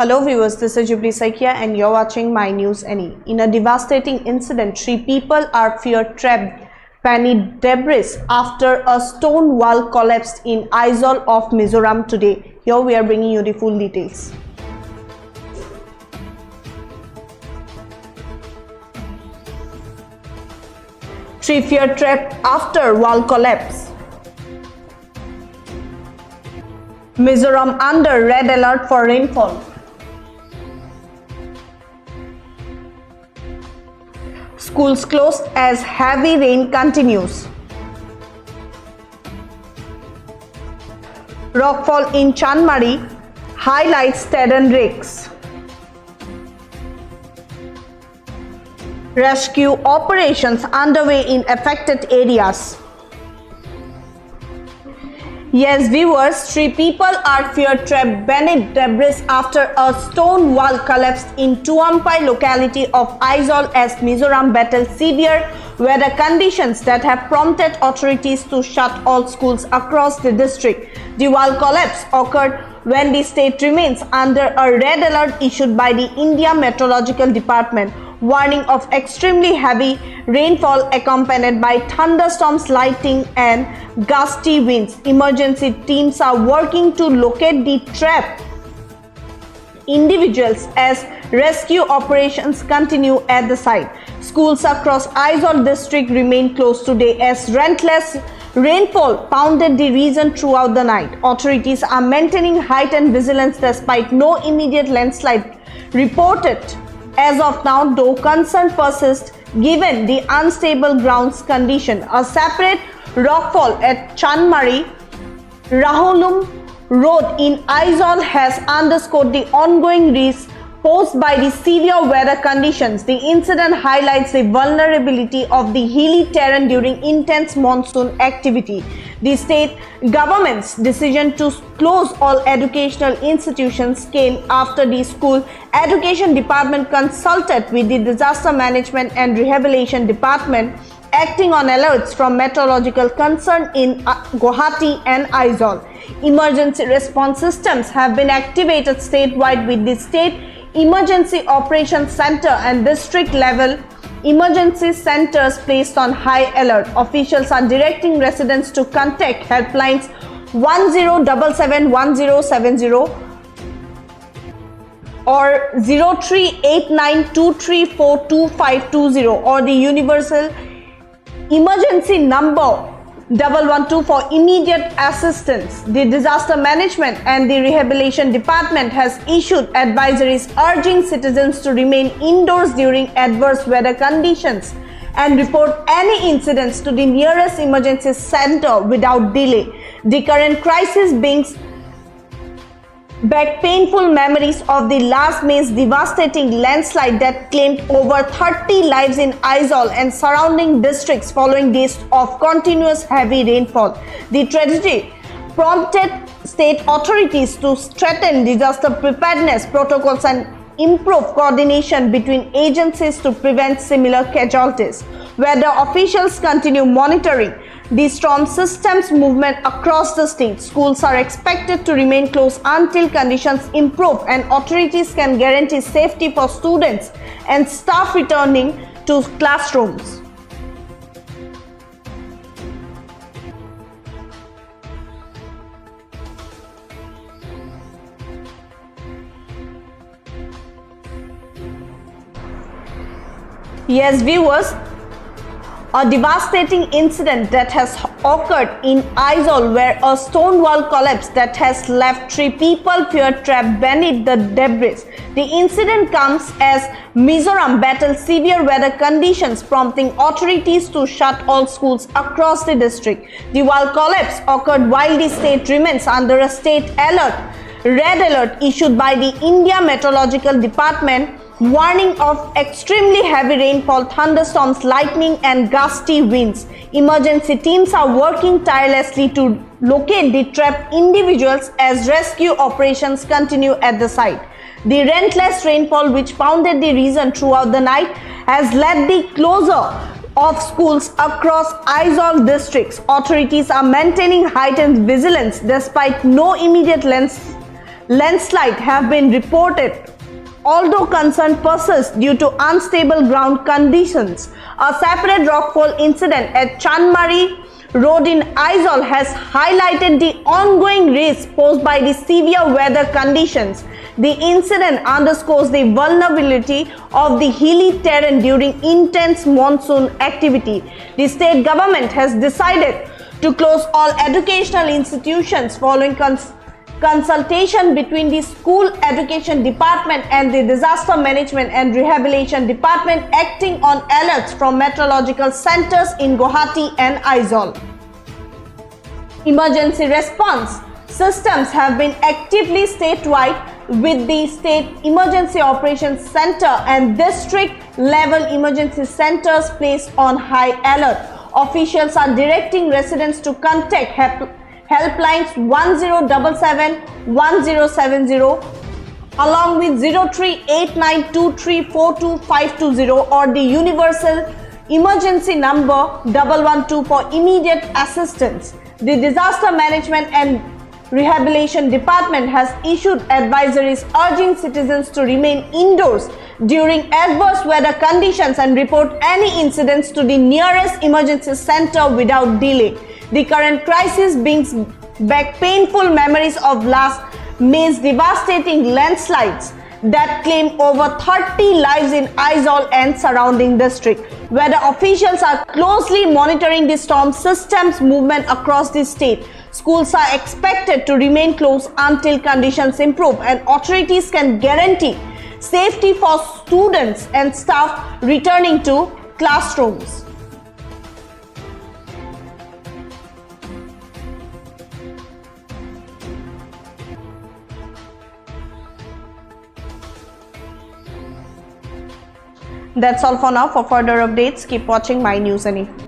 Hello viewers, this is Jubilee Saikia and you're watching My News NE. In a devastating incident, 3 people are feared trapped beneath debris after a stone wall collapsed in Aizawl of Mizoram today. Here we are bringing you the full details. Three feared trapped after wall collapse. Mizoram under red alert for rainfall. Schools closed as heavy rain continues. Rockfall in Chanmari highlights terrain risks. Rescue operations underway in affected areas. Yes viewers, 3 people are feared trapped beneath debris after a stone wall collapsed in Tuampai locality of Aizawl as Mizoram battled severe weather conditions that have prompted authorities to shut all schools across the district. The wall collapse occurred when the state remains under a red alert issued by the India Meteorological Department, warning of extremely heavy rainfall accompanied by thunderstorms, lightning and gusty winds. Emergency teams are working to locate the trapped individuals as rescue operations continue at the site. Schools across Aizawl district remain closed today as relentless rainfall pounded the region throughout the night. Authorities are maintaining heightened vigilance despite no immediate landslide reported as of now, though concern persists given the unstable grounds condition. A separate rockfall at Chanmari Rahulum Road in Aizawl has underscored the ongoing risk posed by the severe weather conditions. The incident highlights the vulnerability of the hilly terrain during intense monsoon activity. The state government's decision to close all educational institutions came after the school education department consulted with the disaster management and rehabilitation department, acting on alerts from meteorological concern in Guwahati and Aizawl. Emergency response systems have been activated statewide with the State Emergency Operations Center and district level emergency centers placed on high alert. Officials are directing residents to contact helplines 10771070 or 038923422520 or the universal emergency number 112 for immediate assistance. The Disaster Management and the Rehabilitation Department has issued advisories urging citizens to remain indoors during adverse weather conditions and report any incidents to the nearest emergency center without delay. The current crisis brings back painful memories of the last May's devastating landslide that claimed over 30 lives in Aizawl and surrounding districts following days of continuous heavy rainfall. The tragedy prompted state authorities to strengthen disaster preparedness protocols and improve coordination between agencies to prevent similar casualties. Weather officials continue monitoring the storm system's movement across the state. Schools are expected to remain closed until conditions improve and authorities can guarantee safety for students and staff returning to classrooms. Yes, viewers, a devastating incident that has occurred in Aizawl where a stone wall collapsed that has left 3 people feared trapped beneath the debris. The incident comes as Mizoram battled severe weather conditions, prompting authorities to shut all schools across the district. The wall collapse occurred while the state remains under a state red alert issued by the India Meteorological Department, warning of extremely heavy rainfall, thunderstorms, lightning and gusty winds. Emergency teams are working tirelessly to locate the trapped individuals as rescue operations continue at the site. The relentless rainfall which pounded the region throughout the night has led the closure of schools across Aizawl districts. Authorities are maintaining heightened vigilance despite no immediate landslides have been reported, although concern persists due to unstable ground conditions. A separate rockfall incident at Chanmari Road in Aizawl has highlighted the ongoing risk posed by the severe weather conditions. The incident underscores the vulnerability of the hilly terrain during intense monsoon activity. The state government has decided to close all educational institutions following consultation between the School Education Department and the Disaster Management and Rehabilitation Department, acting on alerts from meteorological centers in Guwahati and Aizawl. Emergency response systems have been actively statewide, with the State Emergency Operations Center and district level emergency centers placed on high alert. Officials are directing residents to contact helplines 1077 1070 along with 038923425520 or the universal emergency number 112 for immediate assistance. The Disaster Management and Rehabilitation Department has issued advisories urging citizens to remain indoors during adverse weather conditions and report any incidents to the nearest emergency center without delay. The current crisis brings back painful memories of last May's devastating landslides that claimed over 30 lives in Aizawl and surrounding district. Weather officials are closely monitoring the storm system's movement across the state. Schools are expected to remain closed until conditions improve and authorities can guarantee safety for students and staff returning to classrooms. That's all for now. For further updates, keep watching My News and Info.